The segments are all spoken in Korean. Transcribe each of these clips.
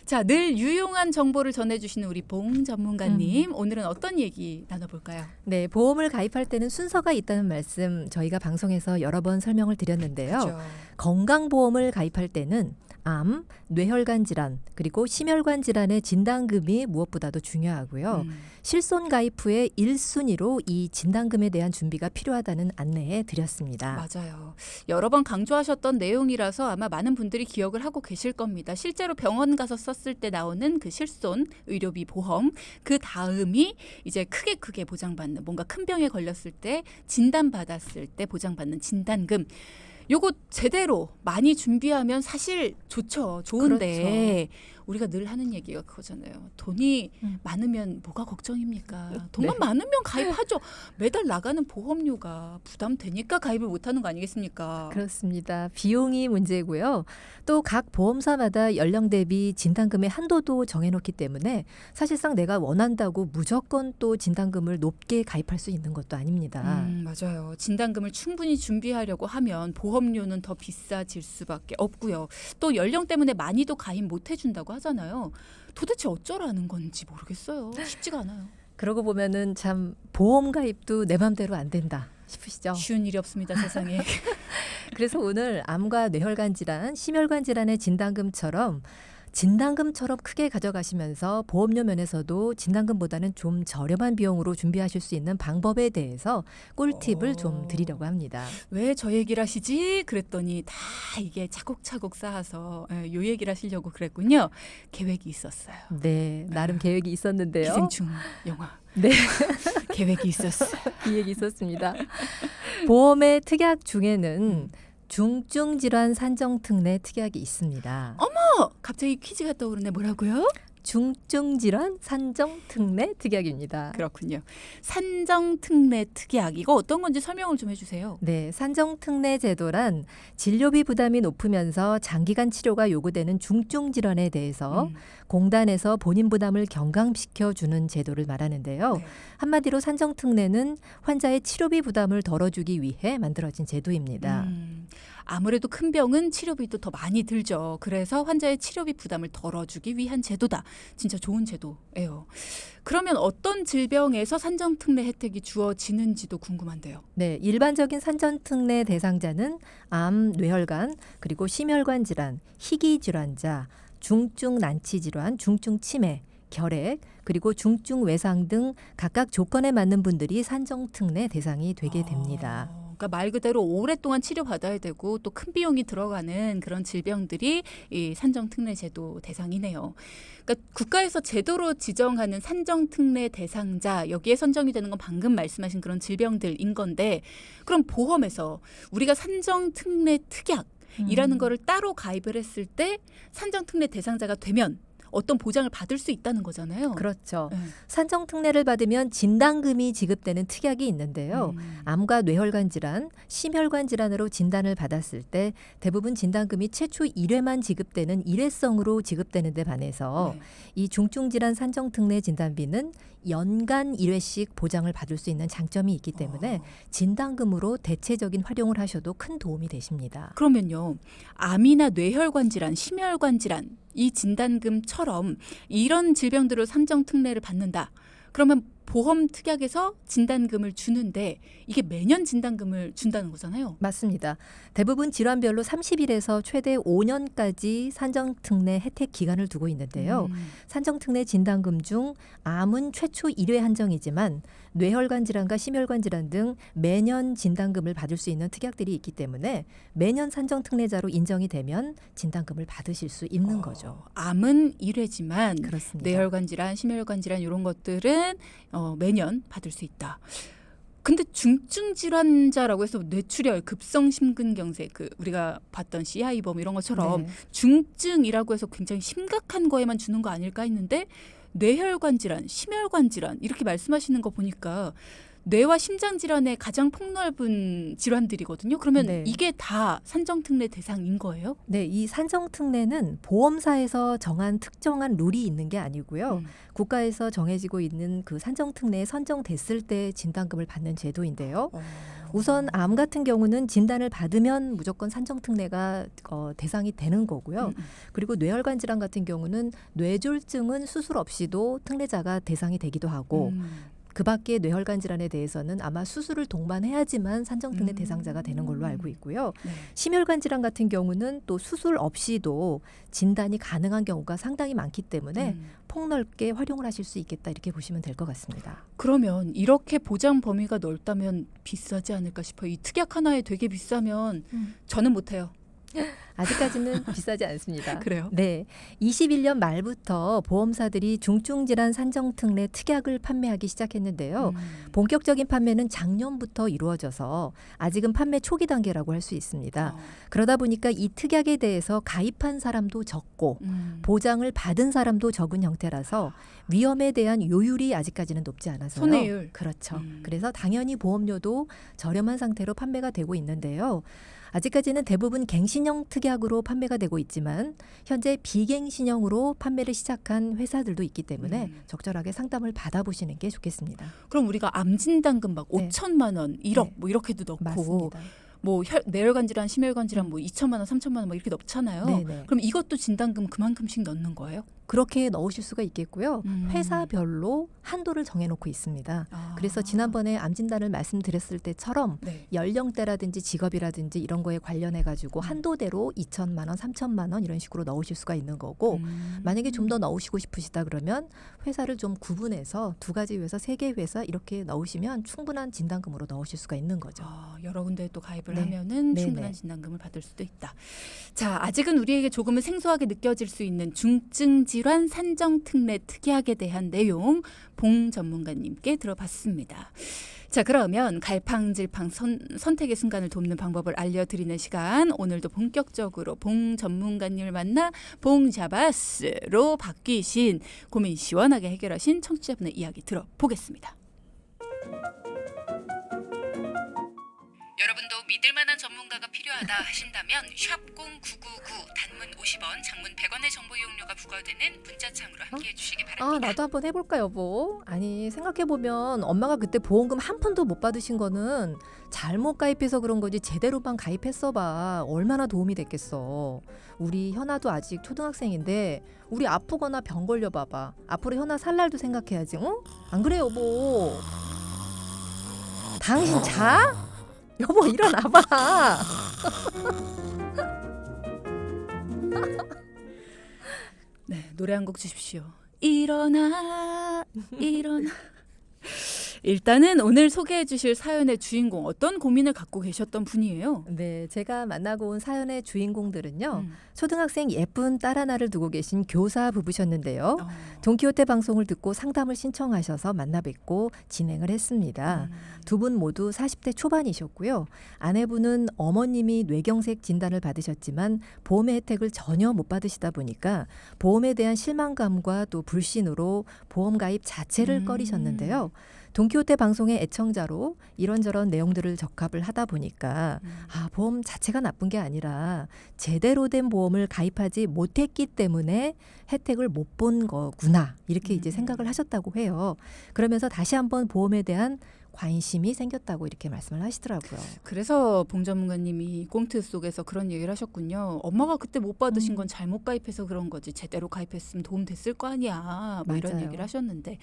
자, 늘 유용한 정보를 전해주시는 우리 보험 전문가님, 오늘은 어떤 얘기 나눠볼까요? 네, 보험을 가입할 때는 순서가 있다는 말씀 저희가 방송에서 여러 번 설명을 드렸는데요. 그죠. 건강보험을 가입할 때는 암, 뇌혈관 질환, 그리고 심혈관 질환의 진단금이 무엇보다도 중요하고요. 실손 가입 후에 1순위로 이 진단금에 대한 준비가 필요하다는 안내해 드렸습니다. 맞아요. 여러 번 강조하셨던 내용이라서 아마 많은 분들이 기억을 하고 계실 겁니다. 실제로 병원 가서 썼을 때 나오는 그 실손 의료비 보험, 그 다음이 이제 크게 보장받는, 뭔가 큰 병에 걸렸을 때 진단받았을 때 보장받는 진단금. 요거 제대로 많이 준비하면 사실 좋죠. 좋은데 우리가 늘 하는 얘기가 그거잖아요. 돈이 많으면 뭐가 걱정입니까? 돈만 많으면 가입하죠. 매달 나가는 보험료가 부담되니까 가입을 못하는 거 아니겠습니까? 그렇습니다. 비용이 문제고요. 또 각 보험사마다 연령 대비 진단금의 한도도 정해놓기 때문에 사실상 내가 원한다고 무조건 또 진단금을 높게 가입할 수 있는 것도 아닙니다. 맞아요. 진단금을 충분히 준비하려고 하면 보험료는 더 비싸질 수밖에 없고요. 또 연령 때문에 많이도 가입 못 해준다고 하잖아요. 도대체 어쩌라는 건지 모르겠어요. 쉽지가 않아요. 그러고 보면은 참 보험 가입도 내 맘대로 안 된다 싶으시죠? 쉬운 일이 없습니다, 세상에. 그래서 오늘 암과 뇌혈관 질환, 심혈관 질환의 진단금처럼 크게 가져가시면서 보험료 면에서도 진단금보다는 좀 저렴한 비용으로 준비하실 수 있는 방법에 대해서 꿀팁을 좀 드리려고 합니다. 왜 저 얘기를 하시지? 그랬더니 다 이게 차곡차곡 쌓아서 요 얘기를 하시려고 그랬군요. 계획이 있었어요. 네, 나름 계획이 있었는데요. 기생충 영화. 네. 계획이 있었어요. 이 얘기 있었습니다. 보험의 특약 중에는 중증 질환 산정 특례 특약이 있습니다. 갑자기 퀴즈가 떠오르네. 뭐라고요? 중증 질환 산정 특례 특약입니다. 그렇군요. 산정 특례 특약. 이거 어떤 건지 설명을 좀 해주세요. 네, 산정 특례 제도란 진료비 부담이 높으면서 장기간 치료가 요구되는 중증 질환에 대해서 공단에서 본인 부담을 경감시켜 주는 제도를 말하는데요. 네. 한마디로 산정 특례는 환자의 치료비 부담을 덜어주기 위해 만들어진 제도입니다. 아무래도 큰 병은 치료비도 더 많이 들죠. 그래서 환자의 치료비 부담을 덜어주기 위한 제도다. 진짜 좋은 제도예요. 그러면 어떤 질병에서 산정특례 혜택이 주어지는지도 궁금한데요. 네, 일반적인 산정특례 대상자는 암, 뇌혈관, 그리고 심혈관 질환, 희귀 질환자, 중증 난치 질환, 중증 치매, 결핵, 그리고 중증 외상 등 각각 조건에 맞는 분들이 산정특례 대상이 되게 됩니다. 그러니까 말 그대로 오랫동안 치료받아야 되고 또 큰 비용이 들어가는 그런 질병들이 이 산정특례 제도 대상이네요. 그러니까 국가에서 제도로 지정하는 산정특례 대상자, 여기에 선정이 되는 건 방금 말씀하신 그런 질병들인 건데, 그럼 보험에서 우리가 산정특례 특약이라는 거를 따로 가입을 했을 때 산정특례 대상자가 되면 어떤 보장을 받을 수 있다는 거잖아요. 그렇죠. 네. 산정특례를 받으면 진단금이 지급되는 특약이 있는데요. 암과 뇌혈관 질환, 심혈관 질환으로 진단을 받았을 때 대부분 진단금이 최초 1회만 지급되는 일회성으로 지급되는 데 반해서 이 중증 질환 산정특례 진단비는 연간 1회씩 보장을 받을 수 있는 장점이 있기 때문에 진단금으로 대체적인 활용을 하셔도 큰 도움이 되십니다. 그러면요, 암이나 뇌혈관 질환, 심혈관 질환 이 진단금처럼 이런 질병들을 산정특례를 받는다. 그러면 보험 특약에서 진단금을 주는데 이게 매년 진단금을 준다는 거잖아요. 맞습니다. 대부분 질환별로 30일에서 최대 5년까지 산정특례 혜택 기간을 두고 있는데요. 산정특례 진단금 중 암은 최초 1회 한정이지만 뇌혈관 질환과 심혈관 질환 등 매년 진단금을 받을 수 있는 특약들이 있기 때문에 매년 산정특례자로 인정이 되면 진단금을 받으실 수 있는 거죠. 암은 1회지만 그렇습니다. 뇌혈관 질환, 심혈관 질환 이런 것들은 매년 받을 수 있다. 근데 중증 질환자라고 해서 뇌출혈, 급성 심근경색, 우리가 봤던 CI범 이런 것처럼 중증이라고 해서 굉장히 심각한 거에만 주는 거 아닐까 했는데 뇌혈관 질환, 심혈관 질환 이렇게 말씀하시는 거 보니까 뇌와 심장 질환의 가장 폭넓은 질환들이거든요. 그러면 네. 이게 다 산정특례 대상인 거예요? 네, 이 산정특례는 보험사에서 정한 특정한 룰이 있는 게 아니고요. 국가에서 정해지고 있는 그 산정특례에 선정됐을 때 진단금을 받는 제도인데요. 우선 암 같은 경우는 진단을 받으면 무조건 산정특례가 대상이 되는 거고요. 그리고 뇌혈관 질환 같은 경우는 뇌졸중은 수술 없이도 특례자가 대상이 되기도 하고 그 밖에 뇌혈관 질환에 대해서는 아마 수술을 동반해야지만 산정특례 대상자가 되는 걸로 알고 있고요. 네. 심혈관 질환 같은 경우는 또 수술 없이도 진단이 가능한 경우가 상당히 많기 때문에 폭넓게 활용을 하실 수 있겠다 이렇게 보시면 될 것 같습니다. 그러면 이렇게 보장 범위가 넓다면 비싸지 않을까 싶어요. 이 특약 하나에 되게 비싸면 저는 못해요. 아직까지는 비싸지 않습니다. 그래요? 네, 21년 말부터 보험사들이 중증질환 산정특례 특약을 판매하기 시작했는데요. 본격적인 판매는 작년부터 이루어져서 아직은 판매 초기 단계라고 할 수 있습니다. 그러다 보니까 이 특약에 대해서 가입한 사람도 적고 보장을 받은 사람도 적은 형태라서 위험에 대한 요율이 아직까지는 높지 않아서요. 손해율. 그렇죠. 그래서 당연히 보험료도 저렴한 상태로 판매가 되고 있는데요. 아직까지는 대부분 갱신형 특약으로 판매가 되고 있지만 현재 비갱신형으로 판매를 시작한 회사들도 있기 때문에 적절하게 상담을 받아보시는 게 좋겠습니다. 그럼 우리가 암 진단금 막 네. 5천만 원, 1억 네. 뭐 이렇게도 넣고 맞습니다. 뭐 뇌혈관 질환, 심혈관 질환 뭐 2천만 원, 3천만 원 뭐 이렇게 넣잖아요. 네네. 그럼 이것도 진단금 그만큼씩 넣는 거예요? 그렇게 넣으실 수가 있겠고요. 회사별로 한도를 정해놓고 있습니다. 그래서 지난번에 암 진단을 말씀드렸을 때처럼 네. 연령대라든지 직업이라든지 이런 거에 관련해 가지고 한도대로 2천만 원, 3천만 원 이런 식으로 넣으실 수가 있는 거고 만약에 좀 더 넣으시고 싶으시다 그러면 회사를 좀 구분해서 2가지 회사, 3개 회사 이렇게 넣으시면 충분한 진단금으로 넣으실 수가 있는 거죠. 여러 군데에 또 가입을 네. 하면은 네네. 충분한 진단금을 받을 수도 있다. 자, 아직은 우리에게 조금은 생소하게 느껴질 수 있는 중증 질환 산정 특례 특약에 대한 내용 봉 전문가님께 들어봤습니다. 자, 그러면 갈팡질팡 선택의 순간을 돕는 방법을 알려드리는 시간. 오늘도 본격적으로 봉 전문가님을 만나 봉자바스로 바뀌신 고민 시원하게 해결하신 청취자분의 이야기 들어보겠습니다. 여러분도 믿을 만한 전문가가 필요하다 하신다면 샵 0999 단문 50원, 장문 100원의 정보 이용료가 부과되는 문자창으로 함께해 주시기 바랍니다. 나도 한번 해볼까 여보? 아니 생각해보면 엄마가 그때 보험금 한 푼도 못 받으신 거는 잘못 가입해서 그런 거지 제대로만 가입했어봐 얼마나 도움이 됐겠어. 우리 현아도 아직 초등학생인데 우리 아프거나 병 걸려봐봐. 앞으로 현아 살 날도 생각해야지. 응? 안 그래 여보? 당신 자? 여보 일어나봐. 네, 노래 한 곡 주십시오. 일어나 일어나. 일단은 오늘 소개해 주실 사연의 주인공 어떤 고민을 갖고 계셨던 분이에요? 네, 제가 만나고 온 사연의 주인공들은요. 초등학생 예쁜 딸 하나를 두고 계신 교사 부부셨는데요. 돈키호테 방송을 듣고 상담을 신청하셔서 만나 뵙고 진행을 했습니다. 두 분 모두 40대 초반이셨고요. 아내분은 어머님이 뇌경색 진단을 받으셨지만 보험의 혜택을 전혀 못 받으시다 보니까 보험에 대한 실망감과 또 불신으로 보험 가입 자체를 꺼리셨는데요. 돈키호테 방송의 애청자로 이런저런 내용들을 적합을 하다 보니까 보험 자체가 나쁜 게 아니라 제대로 된 보험을 가입하지 못했기 때문에 혜택을 못 본 거구나 이렇게 이제 생각을 하셨다고 해요. 그러면서 다시 한번 보험에 대한 관심이 생겼다고 이렇게 말씀을 하시더라고요. 그래서 봉 전문가님이 꽁트 속에서 그런 얘기를 하셨군요. 엄마가 그때 못 받으신 건 잘못 가입해서 그런 거지 제대로 가입했으면 도움 됐을 거 아니야. 뭐 이런 맞아요. 얘기를 하셨는데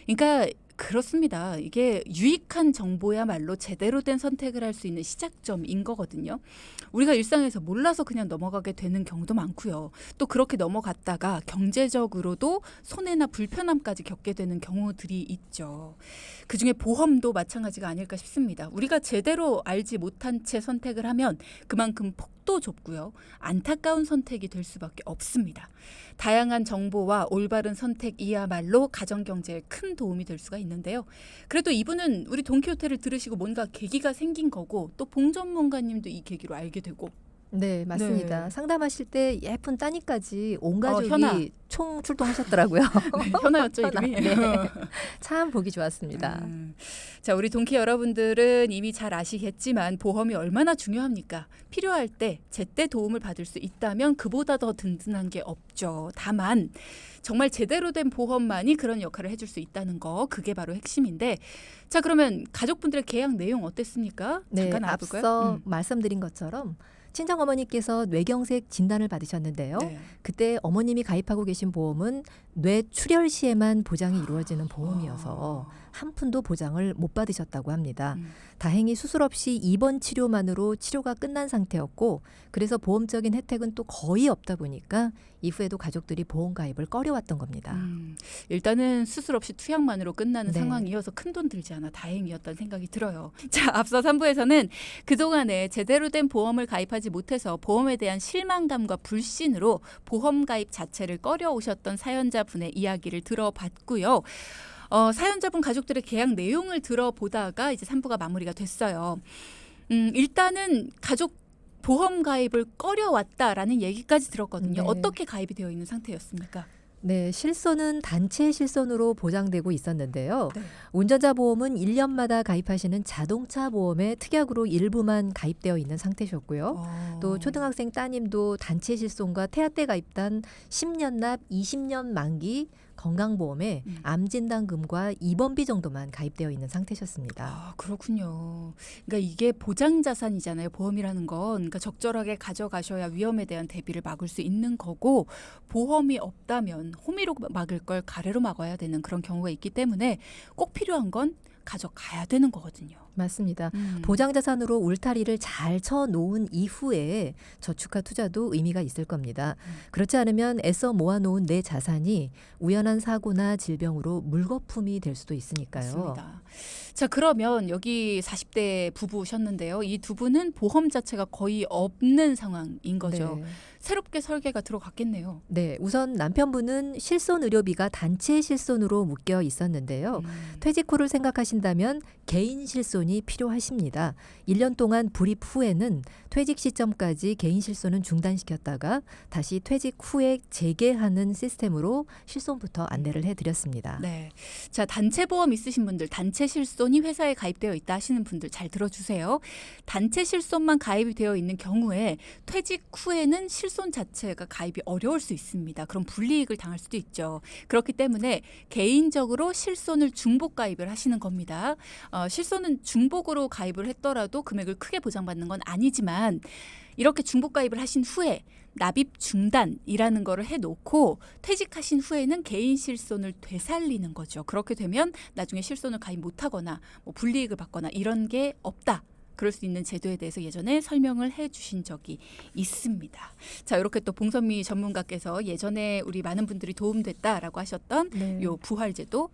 그러니까 그렇습니다. 이게 유익한 정보야말로 제대로 된 선택을 할 수 있는 시작점인 거거든요. 우리가 일상에서 몰라서 그냥 넘어가게 되는 경우도 많고요. 또 그렇게 넘어갔다가 경제적으로도 손해나 불편함까지 겪게 되는 경우들이 있죠. 그중에 보험도 마찬가지가 아닐까 싶습니다. 우리가 제대로 알지 못한 채 선택을 하면 그만큼 폭도 좁고요. 안타까운 선택이 될 수밖에 없습니다. 다양한 정보와 올바른 선택이야말로 가정경제에 큰 도움이 될 수가 있는데요. 그래도 이분은 우리 돈키호테를 들으시고 뭔가 계기가 생긴 거고 또 봉 전문가님도 이 계기로 알게 되고 네, 맞습니다. 네. 상담하실 때 예쁜 따님까지 온 가족이 현아. 총 출동하셨더라고요. 네, 현아였죠 이름이. 네. 참 보기 좋았습니다. 자, 우리 동키 여러분들은 이미 잘 아시겠지만 보험이 얼마나 중요합니까? 필요할 때 제때 도움을 받을 수 있다면 그보다 더 든든한 게 없죠. 다만 정말 제대로 된 보험만이 그런 역할을 해줄 수 있다는 거, 그게 바로 핵심인데, 자, 그러면 가족분들의 계약 내용 어땠습니까? 네, 잠깐 알아볼까요? 앞서 말씀드린 것처럼 친정어머니께서 뇌경색 진단을 받으셨는데요. 네. 그때 어머님이 가입하고 계신 보험은 뇌출혈 시에만 보장이 이루어지는 보험이어서 한 푼도 보장을 못 받으셨다고 합니다. 다행히 수술 없이 입원 치료만으로 치료가 끝난 상태였고, 그래서 보험적인 혜택은 또 거의 없다 보니까 이후에도 가족들이 보험 가입을 꺼려왔던 겁니다. 일단은 수술 없이 투약만으로 끝나는 네. 상황이어서 큰돈 들지 않아 다행이었다는 생각이 들어요. 자, 앞서 3부에서는 그동안에 제대로 된 보험을 가입하지 못해서 보험에 대한 실망감과 불신으로 보험 가입 자체를 꺼려오셨던 사연자분의 이야기를 들어봤고요. 사연자분 가족들의 계약 내용을 들어보다가 이제 3부가 마무리가 됐어요. 일단은 가족 보험 가입을 꺼려왔다라는 얘기까지 들었거든요. 네. 어떻게 가입이 되어 있는 상태였습니까? 네, 실손은 단체 실손으로 보장되고 있었는데요. 네. 운전자 보험은 1년마다 가입하시는 자동차 보험에 특약으로 일부만 가입되어 있는 상태셨고요. 또 초등학생 따님도 단체 실손과 태아 때 가입단 10년 납 20년 만기 건강보험에 암진단금과 입원비 정도만 가입되어 있는 상태셨습니다. 아, 그렇군요. 그러니까 이게 보장 자산이잖아요. 보험이라는 건. 그러니까 적절하게 가져가셔야 위험에 대한 대비를 막을 수 있는 거고, 보험이 없다면 호미로 막을 걸 가래로 막아야 되는 그런 경우가 있기 때문에 꼭 필요한 건 가져가야 되는 거거든요. 맞습니다. 보장자산으로 울타리를 잘 쳐놓은 이후에 저축화 투자도 의미가 있을 겁니다. 그렇지 않으면 애써 모아놓은 내 자산이 우연한 사고나 질병으로 물거품이 될 수도 있으니까요. 맞습니다. 자, 그러면 여기 40대 부부셨는데요. 이 두 분은 보험 자체가 거의 없는 상황인 거죠. 네. 새롭게 설계가 들어갔겠네요. 네, 우선 남편분은 실손 의료비가 단체 실손으로 묶여 있었는데요. 퇴직 후를 생각하신다면 개인 실손이 필요하십니다. 1년 동안 불입 후에는 퇴직 시점까지 개인 실손은 중단시켰다가 다시 퇴직 후에 재개하는 시스템으로 실손부터 안내를 해드렸습니다. 네. 자, 단체 보험 있으신 분들, 단체 실손이 회사에 가입되어 있다 하시는 분들 잘 들어주세요. 단체 실손만 가입이 되어 있는 경우에 퇴직 후에는 실손 자체가 가입이 어려울 수 있습니다. 그럼 불이익을 당할 수도 있죠. 그렇기 때문에 개인적으로 실손을 중복 가입을 하시는 겁니다. 실손은 중복으로 가입을 했더라도 금액을 크게 보장받는 건 아니지만, 이렇게 중복 가입을 하신 후에 납입 중단이라는 거를 해놓고 퇴직하신 후에는 개인 실손을 되살리는 거죠. 그렇게 되면 나중에 실손을 가입 못하거나 뭐 불이익을 받거나 이런 게 없다. 그럴 수 있는 제도에 대해서 예전에 설명을 해주신 적이 있습니다. 자, 이렇게 또 봉선미 전문가께서 예전에 우리 많은 분들이 도움됐다라고 하셨던 네. 요 부활제도,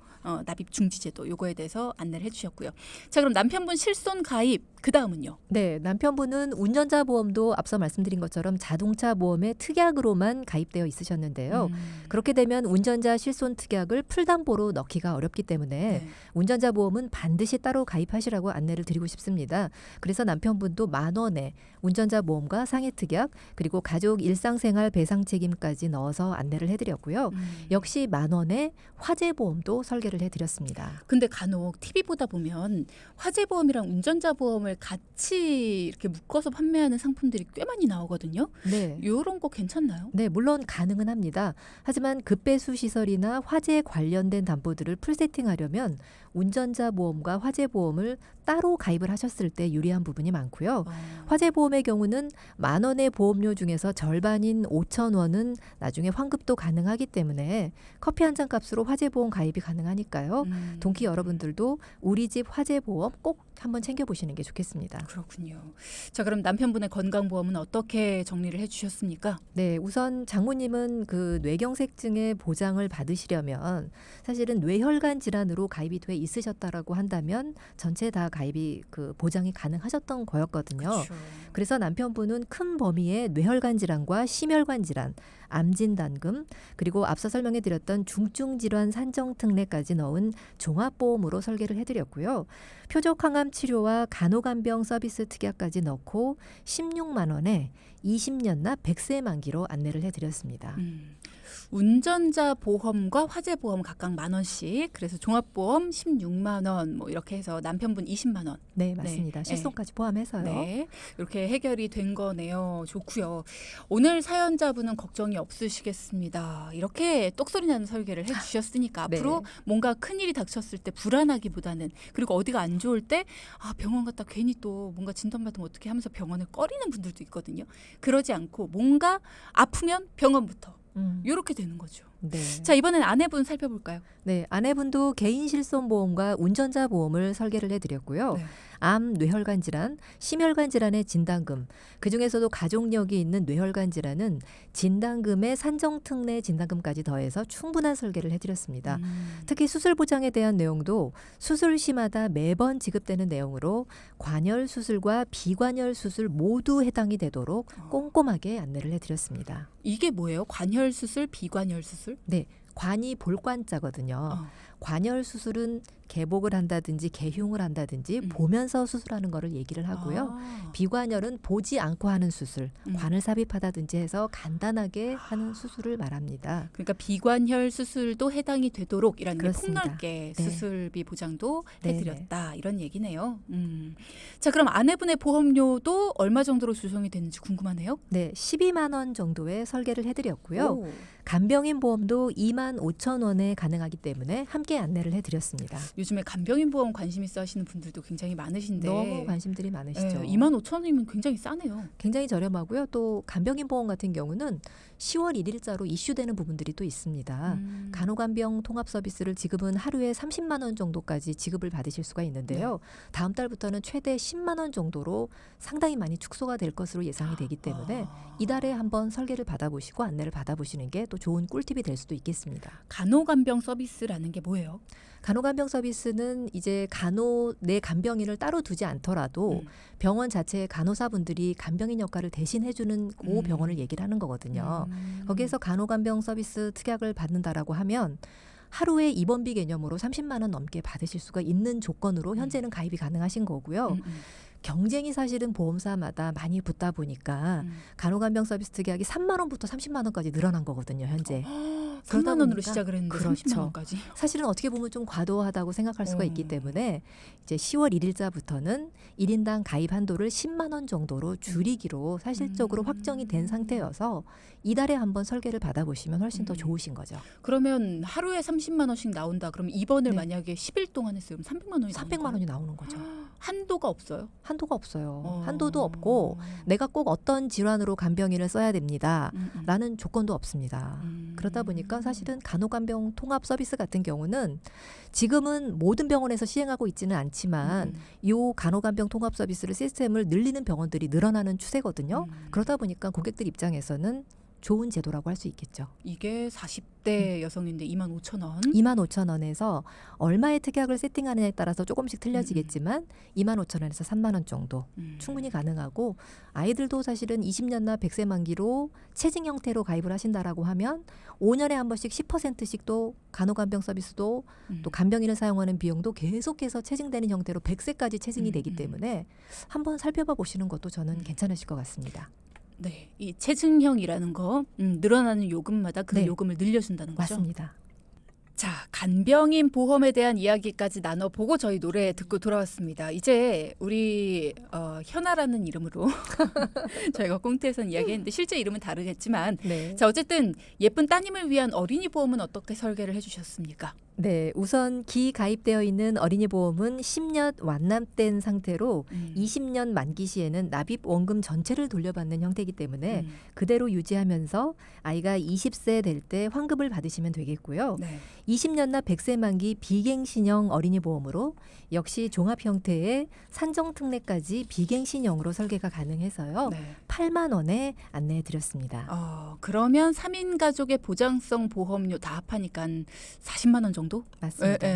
납입 중지제도 요거에 대해서 안내를 해주셨고요. 자, 그럼 남편분 실손 가입 그 다음은요? 네, 남편분은 운전자 보험도 앞서 말씀드린 것처럼 자동차 보험에 특약으로만 가입되어 있으셨는데요. 그렇게 되면 운전자 실손 특약을 풀담보로 넣기가 어렵기 때문에 네. 운전자 보험은 반드시 따로 가입하시라고 안내를 드리고 싶습니다. 그래서 남편분도 10,000원에 운전자 보험과 상해 특약 그리고 가족 일상생활 배상 책임까지 넣어서 안내를 해드렸고요. 역시 10,000원에 화재 보험도 설계를 해드렸습니다. 근데 간혹 TV 보다 보면 화재 보험이랑 운전자 보험을 같이 이렇게 묶어서 판매하는 상품들이 꽤 많이 나오거든요. 네. 이런 거 괜찮나요? 네, 물론 가능은 합니다. 하지만 급배수 시설이나 화재 관련된 담보들을 풀세팅하려면 운전자 보험과 화재 보험을 따로 가입을 하셨을 때 유리한 부분이 많고요. 화재 보험의 경우는 10,000원의 보험료 중에서 절반인 5,000원은 나중에 환급도 가능하기 때문에 커피 한 잔 값으로 화재 보험 가입이 가능하니까요. 동키 여러분들도 우리 집 화재 보험 꼭 한번 챙겨보시는 게 좋겠습니다. 그렇군요. 자, 그럼 남편분의 건강보험은 어떻게 정리를 해주셨습니까? 네, 우선 장모님은 그 뇌경색증의 보장을 받으시려면 사실은 뇌혈관 질환으로 가입이 돼 있으셨다라고 한다면 전체 다 가입이 그 보장이 가능하셨던 거였거든요. 그렇죠. 그래서 남편분은 큰 범위의 뇌혈관 질환과 심혈관 질환, 암진단금 그리고 앞서 설명해드렸던 중증 질환 산정 특례까지 넣은 종합보험으로 설계를 해드렸고요. 표적 항암 치료와 간호간병 서비스 특약까지 넣고 16만 원에 20년 납 100세 만기로 안내를 해드렸습니다. 운전자 보험과 화재 보험 각각 10,000원씩. 그래서 종합보험 16만 원. 뭐 이렇게 해서 남편분 20만 원. 네, 맞습니다. 네. 실손까지 포함해서요. 네, 이렇게 해결이 된 거네요. 좋고요. 오늘 사연자분은 걱정이 없으시겠습니다. 이렇게 똑소리 나는 설계를 해주셨으니까 네. 앞으로 뭔가 큰일이 닥쳤을 때 불안하기보다는, 그리고 어디가 안 좋을 때 병원 갔다 괜히 또 뭔가 진단받으면 어떻게 하면서 병원을 꺼리는 분들도 있거든요. 그러지 않고 뭔가 아프면 병원부터 이렇게 되는 거죠. 네. 자, 이번엔 아내분 살펴볼까요? 네, 아내분도 개인 실손보험과 운전자 보험을 설계를 해드렸고요. 네. 암, 뇌혈관 질환, 심혈관 질환의 진단금, 그중에서도 가족력이 있는 뇌혈관 질환은 진단금에 산정특례 진단금까지 더해서 충분한 설계를 해드렸습니다. 특히 수술 보장에 대한 내용도 수술 시마다 매번 지급되는 내용으로 관열 수술과 비관열 수술 모두 해당이 되도록 꼼꼼하게 안내를 해드렸습니다. 이게 뭐예요? 관열 수술, 비관열 수술? 네, 관이 볼관자거든요. 관열 수술은 개복을 한다든지 개흉을 한다든지 보면서 수술하는 거를 얘기를 하고요. 비관열은 보지 않고 하는 수술, 관을 삽입하다든지 해서 간단하게 하는 수술을 말합니다. 그러니까 비관혈 수술도 해당이 되도록이라는 게 그렇습니다. 폭넓게 네. 수술비 보장도 네네. 해드렸다, 이런 얘기네요. 자, 그럼 아내분의 보험료도 얼마 정도로 조정이 되는지 궁금하네요. 네, 12만 원 정도의 설계를 해드렸고요. 오. 간병인 보험도 2만 5천 원에 가능하기 때문에 함께 안내를 해드렸습니다. 요즘에 간병인 보험 관심 있어 하시는 분들도 굉장히 많으신데 너무 관심들이 많으시죠. 25,000원이면 굉장히 싸네요. 굉장히 저렴하고요. 또 간병인 보험 같은 경우는 10월 1일자로 이슈되는 부분들이 또 있습니다. 간호간병 통합 서비스를 지금은 하루에 30만 원 정도까지 지급을 받으실 수가 있는데요. 다음 달부터는 최대 10만 원 정도로 상당히 많이 축소가 될 것으로 예상이 되기 때문에 이달에 한번 설계를 받아보시고 안내를 받아보시는 게 또 좋은 꿀팁이 될 수도 있겠습니다. 간호간병 서비스라는 게 뭐예요? 간호간병 서비스는 이제 내 간병인을 따로 두지 않더라도 병원 자체의 간호사분들이 간병인 역할을 대신 해주는 그 병원을 얘기를 하는 거거든요. 거기에서 간호간병 서비스 특약을 받는다라고 하면 하루에 입원비 개념으로 30만 원 넘게 받으실 수가 있는 조건으로 현재는 가입이 가능하신 거고요. 경쟁이 사실은 보험사마다 많이 붙다 보니까 간호간병 서비스 특약이 3만 원부터 30만 원까지 늘어난 거거든요, 현재. 3만 원으로 보니까 시작을 했는데 그렇죠. 30만 원까지. 사실은 어떻게 보면 좀 과도하다고 생각할 수가 있기 때문에 이제 10월 1일자부터는 1인당 가입 한도를 10만 원 정도로 줄이기로 사실적으로 확정이 된 상태여서 이달에 한번 설계를 받아보시면 훨씬 더 좋으신 거죠. 그러면 하루에 30만 원씩 나온다. 그럼 입원을 네. 만약에 10일 동안 했으면 300만 원이 300만 원이 나오는 거죠. 한도가 없어요? 한도가 없어요. 한도도 없고 내가 꼭 어떤 질환으로 간병인을 써야 됩니다. 라는 조건도 없습니다. 그러다 보니까 사실은 간호간병 통합 서비스 같은 경우는 지금은 모든 병원에서 시행하고 있지는 않지만 이 간호간병 통합 서비스를 시스템을 늘리는 병원들이 늘어나는 추세거든요. 그러다 보니까 고객들 입장에서는 좋은 제도라고 할 수 있겠죠. 이게 40대 여성인데 25,000원. 25,000원에서 얼마의 특약을 세팅하느냐에 따라서 조금씩 틀려지겠지만 25,000원에서 3만 원 정도 충분히 가능하고 아이들도 사실은 20년나 100세 만기로 체증 형태로 가입을 하신다라고 하면 5년에 한 번씩 10%씩 또 간호간병 서비스도 또 간병인을 사용하는 비용도 계속해서 체증되는 형태로 100세까지 체증이 되기 때문에 한번 살펴봐 보시는 것도 저는 괜찮으실 것 같습니다. 네, 이 체증형이라는 거 늘어나는 요금마다 그 네. 요금을 늘려준다는 거죠. 맞습니다. 자, 간병인 보험에 대한 이야기까지 나눠보고 저희 노래 듣고 돌아왔습니다. 이제 우리 현아라는 이름으로 저희가 꽁트에서는 이야기했는데 실제 이름은 다르겠지만 네. 자, 어쨌든 예쁜 따님을 위한 어린이 보험은 어떻게 설계를 해주셨습니까? 네, 우선 기가입되어 있는 어린이 보험은 10년 완납된 상태로 20년 만기 시에는 납입 원금 전체를 돌려받는 형태이기 때문에 그대로 유지하면서 아이가 20세 될 때 환급을 받으시면 되겠고요. 네. 20년나 100세 만기 비갱신형 어린이 보험으로 역시 종합 형태의 산정특례까지 비갱신형으로 설계가 가능해서요. 네. 8만 원에 안내해 드렸습니다. 그러면 3인 가족의 보장성 보험료 다 합하니까 40만 원 정도? 맞습니다.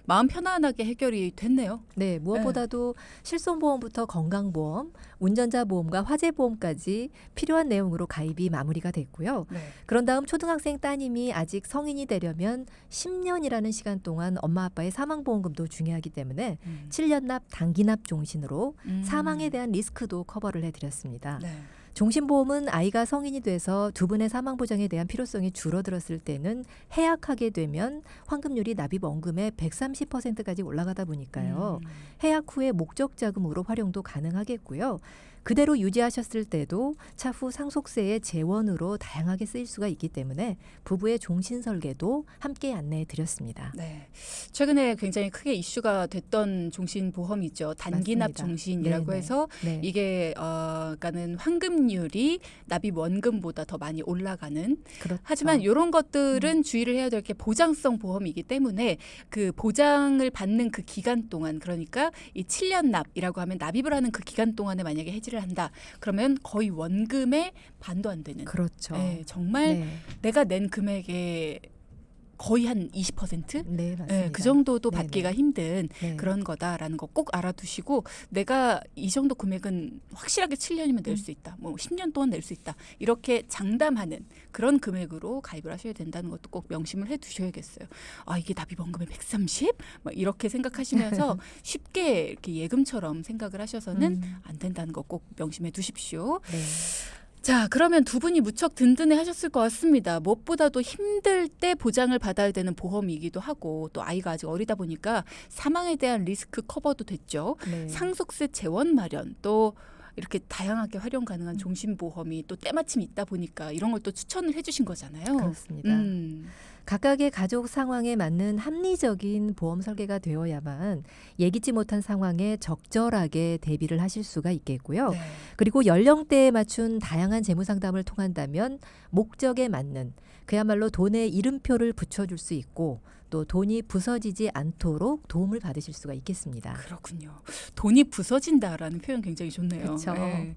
마음 편안하게 해결이 됐네요. 네, 무엇보다도 실손보험부터 건강보험, 운전자 보험과 화재 보험까지 필요한 내용으로 가입이 마무리가 됐고요. 네. 그런 다음 초등학생 따님이 아직 성인이 되려면 10년이라는 시간 동안 엄마 아빠의 사망보험금도 중요하기 때문에 7년 납 단기 납 종신으로 사망에 대한 리스크도 커버를 해드렸습니다. 네. 종신보험은 아이가 성인이 돼서 두 분의 사망보장에 대한 필요성이 줄어들었을 때는 해약하게 되면 환급률이 납입 원금의 130%까지 올라가다 보니까요. 해약 후에 목적 자금으로 활용도 가능하겠고요. 그대로 유지하셨을 때도 차후 상속세의 재원으로 다양하게 쓰일 수가 있기 때문에 부부의 종신 설계도 함께 안내해 드렸습니다. 네, 최근에 굉장히 크게 이슈가 됐던 종신보험이죠. 단기납 맞습니다. 종신이라고 네네. 해서 네. 이게 그러니까는 환급률이 납입 원금보다 더 많이 올라가는. 그렇죠. 하지만 이런 것들은 주의를 해야 될 게 보장성 보험이기 때문에 그 보장을 받는 그 기간 동안, 그러니까 이 7년 납이라고 하면 납입을 하는 그 기간 동안에 만약에 해지를 한다. 그러면 거의 원금의 반도 안 되는. 그렇죠. 네, 정말 네. 내가 낸 금액의 거의 한 20%? 네, 맞습니다. 네, 그 정도도 네네. 받기가 힘든 네. 그런 거다라는 거 꼭 알아두시고, 내가 이 정도 금액은 확실하게 7년이면 낼 수 있다. 뭐 10년 동안 낼 수 있다. 이렇게 장담하는 그런 금액으로 가입을 하셔야 된다는 것도 꼭 명심을 해 두셔야겠어요. 아, 이게 납입원금의 130? 막 이렇게 생각하시면서 쉽게 이렇게 예금처럼 생각을 하셔서는 안 된다는 거 꼭 명심해 두십시오. 네. 자, 그러면 두 분이 무척 든든해 하셨을 것 같습니다. 무엇보다도 힘들 때 보장을 받아야 되는 보험이기도 하고, 또 아이가 아직 어리다 보니까 사망에 대한 리스크 커버도 됐죠. 네. 상속세 재원 마련, 또 이렇게 다양하게 활용 가능한 종신보험이 또 때마침 있다 보니까 이런 걸 또 추천을 해주신 거잖아요. 그렇습니다. 음. 각각의 가족 상황에 맞는 합리적인 보험 설계가 되어야만 예기치 못한 상황에 적절하게 대비를 하실 수가 있겠고요. 네. 그리고 연령대에 맞춘 다양한 재무 상담을 통한다면 목적에 맞는 그야말로 돈의 이름표를 붙여줄 수 있고 또 돈이 부서지지 않도록 도움을 받으실 수가 있겠습니다. 그렇군요. 돈이 부서진다라는 표현 굉장히 좋네요. 그렇죠. 네.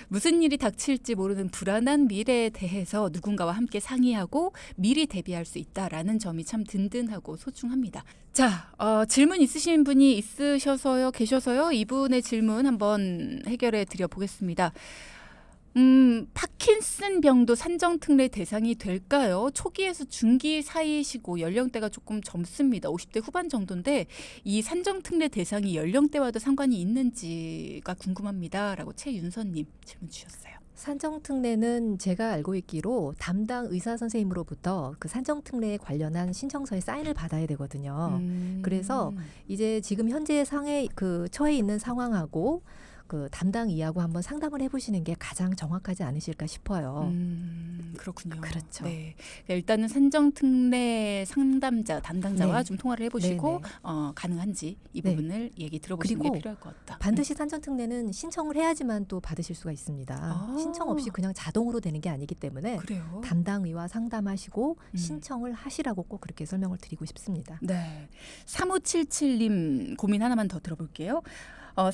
무슨 일이 닥칠지 모르는 불안한 미래에 대해서 누군가와 함께 상의하고 미리 대비할 수 있다라는 점이 참 든든하고 소중합니다. 자, 질문 있으신 분이 있으셔서요, 계셔서요. 이분의 질문 한번 해결해 드려 보겠습니다. 파킨슨 병도 산정특례 대상이 될까요? 초기에서 중기 사이시고 연령대가 조금 젊습니다. 50대 후반 정도인데 이 산정특례 대상이 연령대와도 상관이 있는지가 궁금합니다. 라고 최윤선님 질문 주셨어요. 산정특례는 제가 알고 있기로 담당 의사 선생님으로부터 그 산정특례에 관련한 신청서에 사인을 받아야 되거든요. 그래서 이제 지금 현재 처해 있는 상황하고 그 담당 이하고 한번 상담을 해보시는 게 가장 정확하지 않으실까 싶어요. 그렇군요. 그렇죠. 네. 일단은 산정특례 상담자, 담당자와 네. 좀 통화를 해보시고 네네. 가능한지 이 네. 부분을 얘기 들어보시는 그리고 게 필요할 것 같다. 반드시 산정특례는 신청을 해야지만 또 받으실 수가 있습니다. 아. 신청 없이 그냥 자동으로 되는 게 아니기 때문에 그래요? 담당의와 상담하시고 음. 신청을 하시라고 꼭 그렇게 설명을 드리고 싶습니다. 네. 3577님 고민 하나만 더 들어볼게요.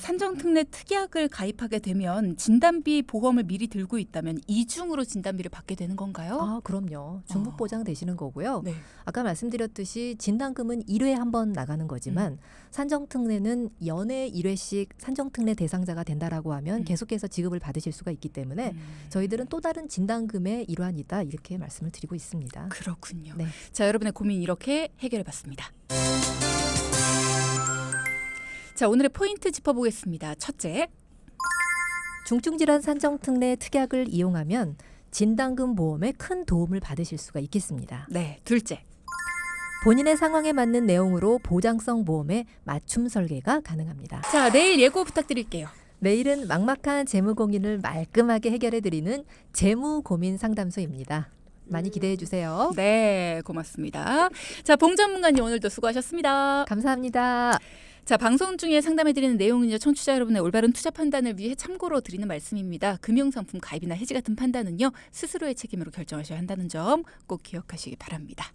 산정특례 특약을 가입하게 되면 진단비 보험을 미리 들고 있다면 이중으로 진단비를 받게 되는 건가요? 아, 그럼요. 중복 보장 되시는 거고요. 네. 아까 말씀드렸듯이 진단금은 1회 한 번 나가는 거지만 산정특례는 연애 1회씩 산정특례 대상자가 된다라고 하면 계속해서 지급을 받으실 수가 있기 때문에 저희들은 또 다른 진단금의 일환이다 이렇게 말씀을 드리고 있습니다. 그렇군요. 네. 자, 여러분의 고민 이렇게 해결해봤습니다. 자, 오늘의 포인트 짚어보겠습니다. 첫째, 중증질환 산정특례 특약을 이용하면 진단금 보험에 큰 도움을 받으실 수가 있겠습니다. 네. 둘째, 본인의 상황에 맞는 내용으로 보장성 보험의 맞춤 설계가 가능합니다. 자, 내일 예고 부탁드릴게요. 내일은 막막한 재무 고민을 말끔하게 해결해드리는 재무 고민 상담소입니다. 많이 기대해 주세요. 네, 고맙습니다. 자, 봉 전문가님 오늘도 수고하셨습니다. 감사합니다. 자, 방송 중에 상담해드리는 내용은요, 청취자 여러분의 올바른 투자 판단을 위해 참고로 드리는 말씀입니다. 금융상품 가입이나 해지 같은 판단은요, 스스로의 책임으로 결정하셔야 한다는 점 꼭 기억하시기 바랍니다.